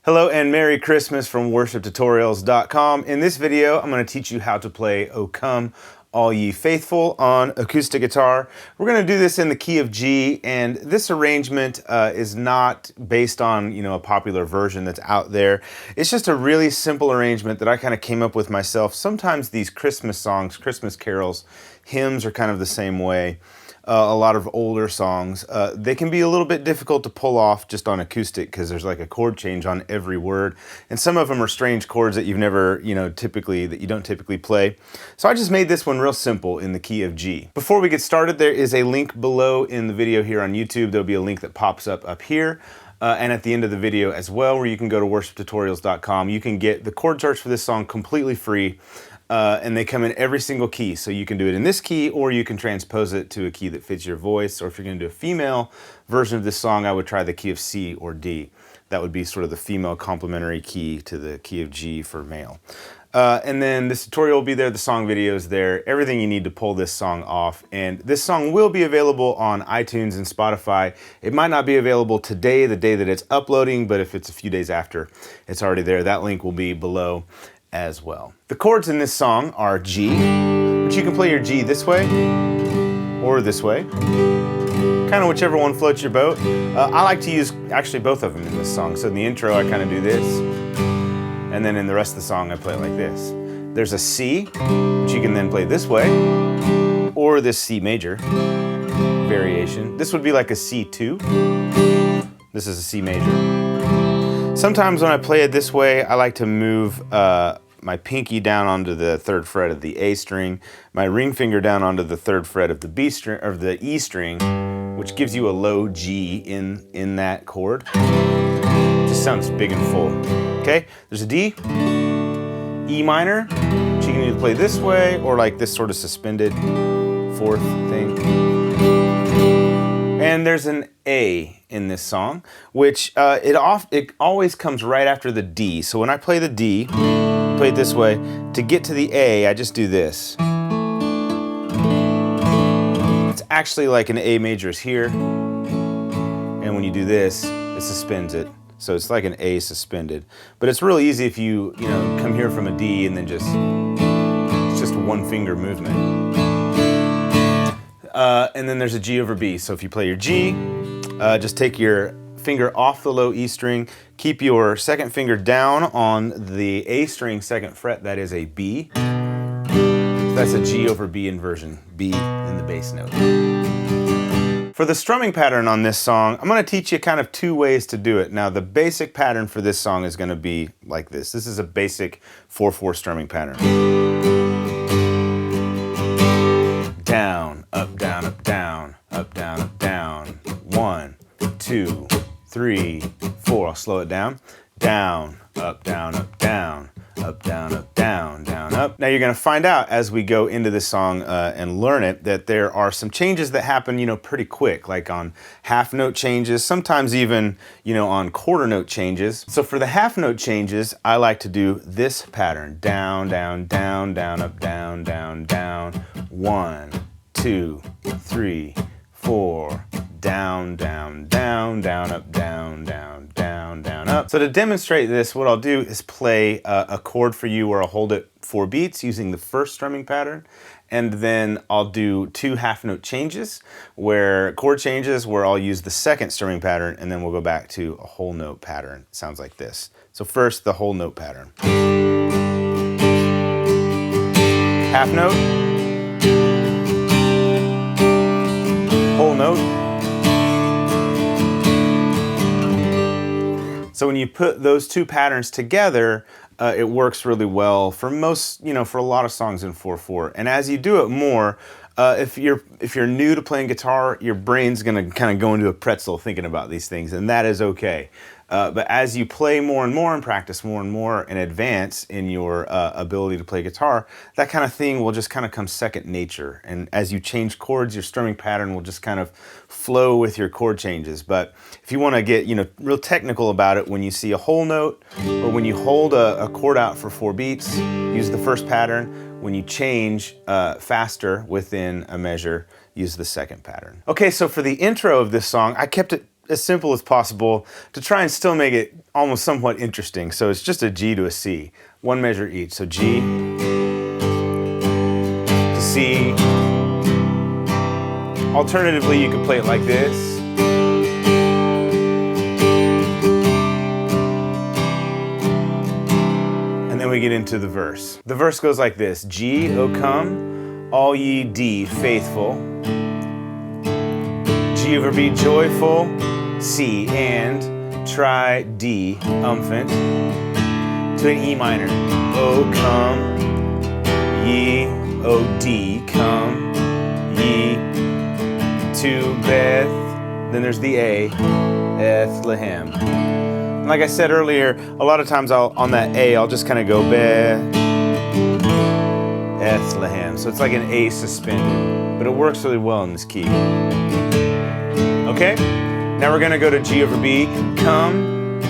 Hello and Merry Christmas from worshiptutorials.com. In this video, I'm going to teach you how to play O Come All Ye Faithful on acoustic guitar. We're going to do this in the key of G, and this arrangement is not based on, a popular version that's out there. It's just a really simple arrangement that I kind of came up with myself. Sometimes these Christmas songs, Christmas carols, hymns are kind of the same way. A lot of older songs, they can be a little bit difficult to pull off just on acoustic because there's like a chord change on every word, and some of them are strange chords that you've never, you don't typically play. So I just made this one real simple in the key of G. Before we get started, there is a link below in the video here on YouTube. There'll be a link that pops up here. And at the end of the video as well, where you can go to worshiptutorials.com. You can get the chord charts for this song completely free. And they come in every single key, so you can do it in this key, or you can transpose it to a key that fits your voice. Or if you're going to do a female version of this song, I would try the key of C or D. That would be sort of the female complementary key to the key of G for male. And then this tutorial will be there, the song video is there, everything you need to pull this song off. And this song will be available on iTunes and Spotify. It might not be available today, the day that it's uploading, but if it's a few days after, it's already there. That link will be below as well. The chords in this song are G, but you can play your G this way or this way, kind of whichever one floats your boat. I like to use actually both of them in this song. So in the intro I kind of do this, and then in the rest of the song I play it like this. There's a C, which you can then play this way, or this C major variation. This would be like a C2. This is a C major. Sometimes when I play it this way, I like to move my pinky down onto the 3rd fret of the A string, my ring finger down onto the 3rd fret of the B string, or the E string, which gives you a low G in that chord. It just sounds big and full. Okay, there's a D, E minor, which you can either play this way or like this sort of suspended 4th thing. And there's an A in this song, which it always comes right after the D. So when I play the D, play it this way, to get to the A, I just do this. It's actually like an A major is here, and when you do this, it suspends it. So it's like an A suspended. But it's really easy if you come here from a D and then it's just a 1-finger movement. And then there's a G over B. So if you play your G, just take your finger off the low E string, keep your 2nd finger down on the A string 2nd fret, that is a B. So that's a G over B inversion, B in the bass note. For the strumming pattern on this song, I'm going to teach you kind of 2 ways to do it. Now the basic pattern for this song is going to be like this. This is a basic 4/4 strumming pattern. Down, up, down, up, down, up, down, up, down. 1, 2, 3, 4. I'll slow it down. Down, up, down, up, down, up, down, up, down, down, up. Now you're going to find out as we go into this song and learn it that there are some changes that happen, pretty quick, like on half note changes, sometimes even, on quarter note changes. So for the half note changes, I like to do this pattern. Down, down, down, down, up, down, down, down. 1, 2, 3, 4. Down, down, down, down, up, down, down, down, down, up. So to demonstrate this, what I'll do is play a chord for you where I'll hold it 4 beats using the 1st strumming pattern, and then I'll do 2 half note changes, chord changes, where I'll use the 2nd strumming pattern, and then we'll go back to a whole note pattern. It sounds like this. So first, the whole note pattern. Half note, whole note. So when you put those 2 patterns together, it works really well for most, for a lot of songs in 4/4. And as you do it more, if you're new to playing guitar, your brain's gonna kind of go into a pretzel thinking about these things, and that is okay. But as you play more and more and practice more and more and advance in your ability to play guitar, that kind of thing will just kind of come second nature. And as you change chords, your strumming pattern will just kind of flow with your chord changes. But if you want to get real technical about it, when you see a whole note or when you hold a chord out for 4 beats, use the 1st pattern. When you change faster within a measure, use the 2nd pattern. Okay, so for the intro of this song, I kept it as simple as possible to try and still make it almost somewhat interesting. So it's just a G to a C, one measure each. So G to C. Alternatively, you could play it like this. And then we get into the verse. The verse goes like this: G, O come, all ye D faithful. G over B joyful, C and try D umphant to an E minor. O come ye, O D come ye to Beth. Then there's the A, Bethlehem. And like I said earlier, a lot of times on that A, I'll just kind of go Bethlehem. So it's like an A suspended, but it works really well in this key. Okay, now we're gonna go to G over B, come,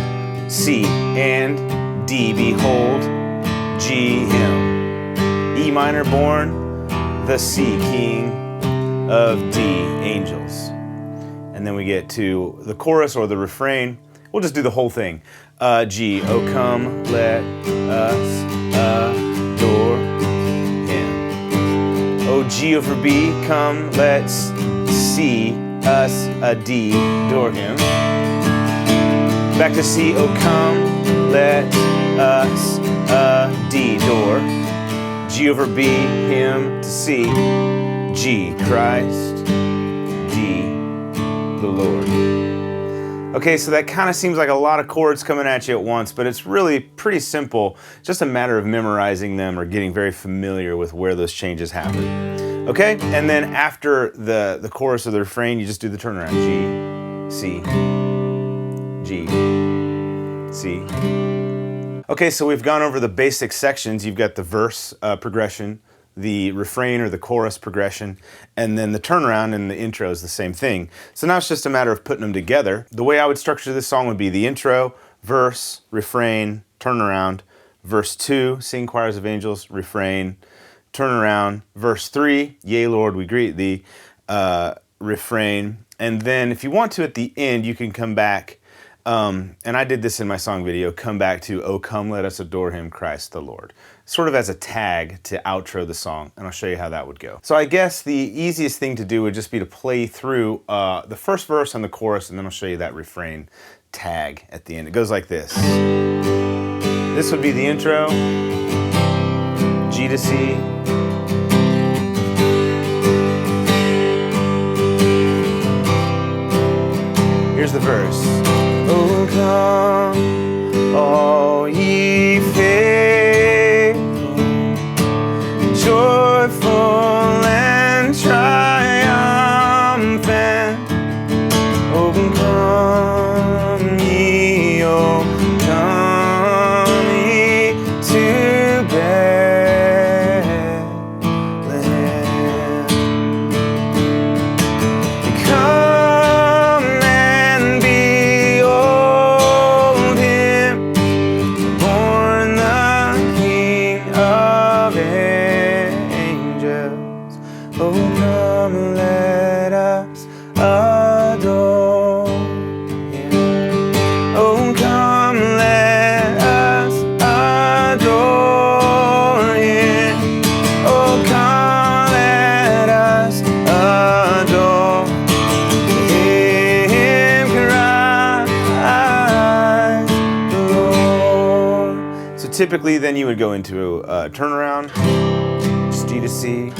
C, and D, behold, G, him. E minor, born, the C, king of D, angels. And then we get to the chorus or the refrain. We'll just do the whole thing. G, oh come, let us adore him. Oh, G over B, come, let's see us adore him. Back to C, oh come, let us adore. G over B, him to C. G, Christ, D, the Lord. Okay, so that kind of seems like a lot of chords coming at you at once, but it's really pretty simple. It's just a matter of memorizing them or getting very familiar with where those changes happen. Okay, and then after the chorus or the refrain, you just do the turnaround. G, C, G, C. Okay, so we've gone over the basic sections. You've got the verse progression, the refrain or the chorus progression, and then the turnaround and the intro is the same thing. So now it's just a matter of putting them together. The way I would structure this song would be the intro, verse, refrain, turnaround, verse 2, sing choirs of angels, refrain, turnaround, verse 3, yea Lord we greet thee, refrain, and then if you want to at the end you can come back, and I did this in my song video, come back to "O come let us adore him, Christ the Lord," sort of as a tag to outro the song, and I'll show you how that would go. So I guess the easiest thing to do would just be to play through the first verse and the chorus, and then I'll show you that refrain tag at the end. It goes like this. This would be the intro, G to C, here's the verse. Oh come, all ye faithful, joyful and triumphant. Oh come ye, oh come ye to Bethlehem. Come and behold him, born the King of angels. Oh come let us adore him. Oh come let us adore him. Oh come let us adore him, Christ the Lord. So typically then you would go into a turnaround, just G to C.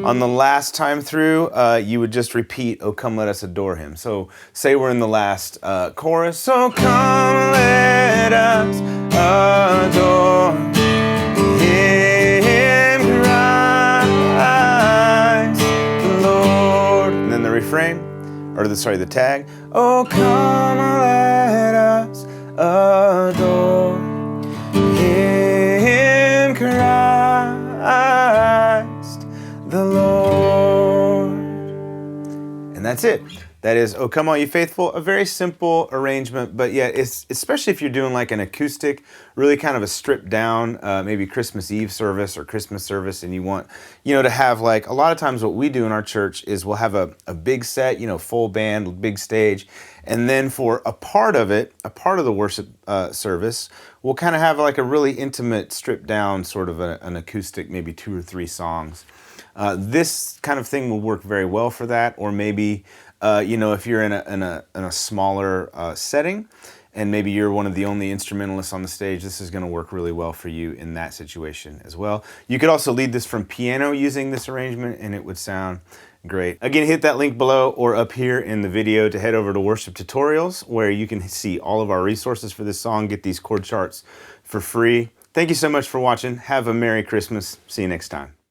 On the last time through, you would just repeat, "Oh come let us adore him." So say we're in the last chorus. So come let us adore him, Christ the Lord. And then the refrain, or the tag. Oh come let us adore him, Christ the Lord. And that's it. That is "O Come All Ye Faithful," a very simple arrangement, but yeah, it's especially if you're doing like an acoustic, really kind of a stripped down, maybe Christmas Eve service or Christmas service, and you want, to have like, a lot of times what we do in our church is we'll have a big set, full band, big stage, and then for a part of it, a part of the worship service, we'll kind of have like a really intimate, stripped down sort of an acoustic, maybe 2 or 3 songs. This kind of thing will work very well for that, or maybe if you're in a smaller setting, and maybe you're one of the only instrumentalists on the stage, this is going to work really well for you in that situation as well. You could also lead this from piano using this arrangement, and it would sound great. Again, hit that link below or up here in the video to head over to Worship Tutorials, where you can see all of our resources for this song, get these chord charts for free. Thank you so much for watching. Have a Merry Christmas. See you next time.